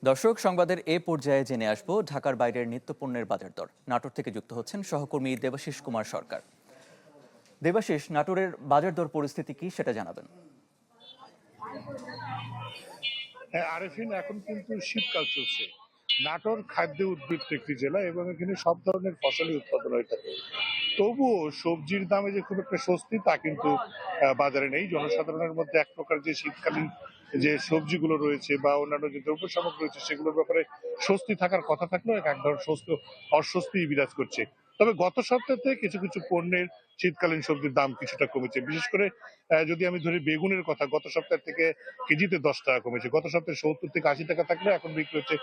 দর্শক, সংবাদের এ পর্যায়ে জেনে আসব ঢাকার বাইরের নিত্যপণ্যের বাজার দর। নাটোর থেকে যুক্ত হচ্ছেন সহকর্মী দেবাশিস কুমার সরকার। দেবাশিস, নাটোরের বাজার দর পরিস্থিতি কি সেটা জানাবেন। আরেফিন, এখন কিন্তু শীতকাল চলছে। নাটোর খাদ্য উদ্বৃত্ত একটি জেলা এবং এখানে সব ধরনের ফসলই উৎপাদন হয়ে থাকে। তবুও সবজির দামে যে খুব একটা স্বস্তি তা কিন্তু বাজারে নেই। জনসাধারণের মধ্যে এক প্রকার যে শীতকালীন যে সবজিগুলো রয়েছে বা অন্যান্য যে দ্রব্য সামগ্রী রয়েছে সেগুলোর ব্যাপারে স্বস্তি থাকার কথা থাকলেও এক ধরনের অস্বস্তি বিরাজ করছে। তবে গত সপ্তাহে কিছু কিছু পণ্যের শীতকালীন সবজির দাম কিছুটা কমেছে। বিশেষ করে যদি আমি ধরি বেগুনের কথা, গত সপ্তাহ থেকে কেজিতে 10 টাকা কমেছে। গত সপ্তাহে 70 থেকে 80 টাকা থাকলে এখন বিক্রি হচ্ছে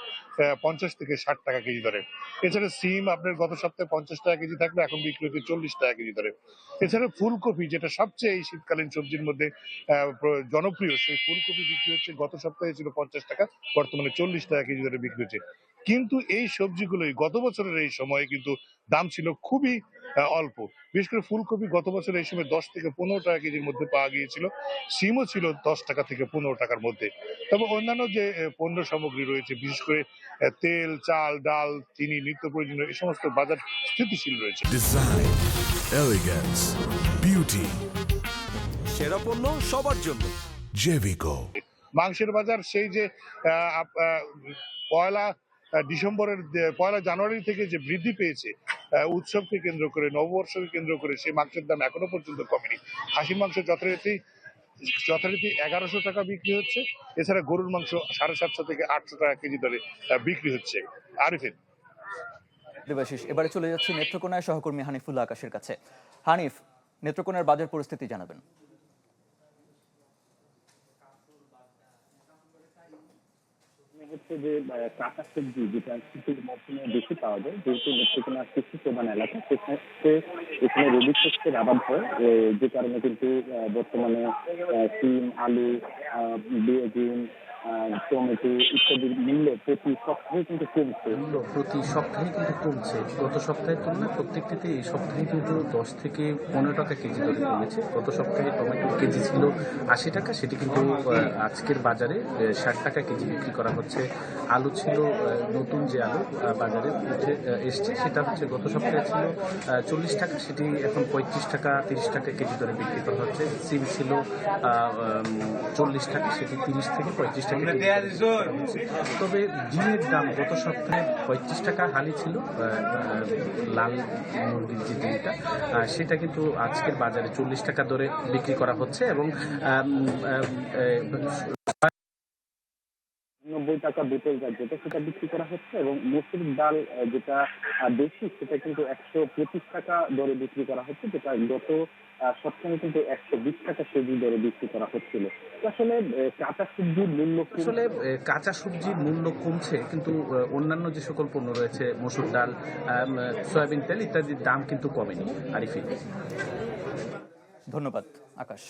50 থেকে 60 টাকা কেজি দরে। এছাড়া সিম আপনার গত সপ্তাহে 50 টাকা কেজি থাকলে এখন বিক্রি হচ্ছে 40 টাকা কেজি দরে। এছাড়া ফুলকপি, যেটা সবচেয়ে এই শীতকালীন সবজির মধ্যে জনপ্রিয়, সেই ফুলকপি বিক্রি হচ্ছে গত সপ্তাহে ছিল 50 টাকা, বর্তমানে 40 টাকা কেজি দরে বিক্রি হচ্ছে। কিন্তু এই সবজিগুলোই গত বছরের এই সময়ে কিন্তু দাম ছিল খুবই অল্প। বিশেষ করে ফুলকপি গত বছর এই সময় 10 থেকে 15 টাকা কেজির মধ্যে পাওয়া গিয়েছিল। সিমও ছিল 10 টাকা থেকে 15 টাকার মধ্যে। তবে অন্যান্য যে পণ্য সামগ্রী রয়েছে, বিশেষ করে তেল, চাল, ডাল, চিনি, নিত্য প্রয়োজনীয় এই সমস্ত বাজার স্থিতিশীল রয়েছে। ডিজাইন, এলিগেন্স, বিউটি, সেরা পণ্য সবার জন্য। জেভিকো। মাংসের বাজার সেই যে পয়লা ডিসেম্বরের পয়লা জানুয়ারি থেকে যে বৃদ্ধি পেয়েছে, উৎসবকে কেন্দ্র করে, নববর্ষকে কেন্দ্র করে, সেই মাংসের দাম এখনো পর্যন্ত কমেনি। খাসির মাংস যথারীতি 1100 টাকা বিক্রি হচ্ছে। এছাড়া গরুর মাংস 750 থেকে 800 টাকা কেজি দরে বিক্রি হচ্ছে। আরিফিন। দেবাশিস, এবারে চলে যাচ্ছি নেত্রকোনায় সহকর্মী হানিফুল্লাহ আকাশের কাছে। হানিফ, নেত্রকোনার বাজার পরিস্থিতি জানাবেন। হচ্ছে যে কাঁচা সবজি যেটা শীতের মৌসুমে বেশি পাওয়া যায়, যেহেতু নেত্রকোনা কৃষি প্রধান এলাকা, সেক্ষেত্রে এখানে রবি শস্যের আবাদ হয়, যে কারণে কিন্তু বর্তমানে সিম, আলু, বেগুন, টমেটো ইত্যাদির মূল্য প্রতি সপ্তাহে কিন্তু কমছে। গত সপ্তাহের তুলনায় প্রত্যেকটিতে এই সপ্তাহে কিন্তু 10 থেকে 15 টাকা কেজি দরে কমেছে। গত সপ্তাহে টমেটোর কেজি ছিল 80 টাকা, সেটি কিন্তু আজকের বাজারে 60 টাকা কেজি বিক্রি করা হচ্ছে। আলু ছিল নতুন যে আলু বাজারে উঠে এসছে, সেটা হচ্ছে গত সপ্তাহে ছিল 40 টাকা, সেটি এখন 35 টাকা 30 টাকা কেজি দরে বিক্রি করা হচ্ছে। সিম ছিল 40 টাকা, সেটি 30 থেকে 35 টাকা। তবে ডিমের দাম গত সপ্তাহে 35 টাকা হালি ছিল, লাল মুরগির যে ডিমটা, সেটা কিন্তু আজকের বাজারে 40 টাকা দরে বিক্রি করা হচ্ছে এবং 90 টাকা বোতল যেটা সেটা বিক্রি করা হচ্ছে, এবং মসুর ডাল যেটা বেশি সেটা কিন্তু 125 টাকা দরে বিক্রি করা হচ্ছে, যেটা গত সপ্তাহে কিন্তু 120 টাকা কেজি দরে বিক্রি করা হচ্ছিল। আসলে কাঁচা সবজির মূল্য কমছে, কিন্তু অন্যান্য যে সকল পণ্য রয়েছে, মসুর ডাল, সয়াবিন তেল ইত্যাদির দাম কিন্তু কমেনি। আরিফিন। ধন্যবাদ আকাশ।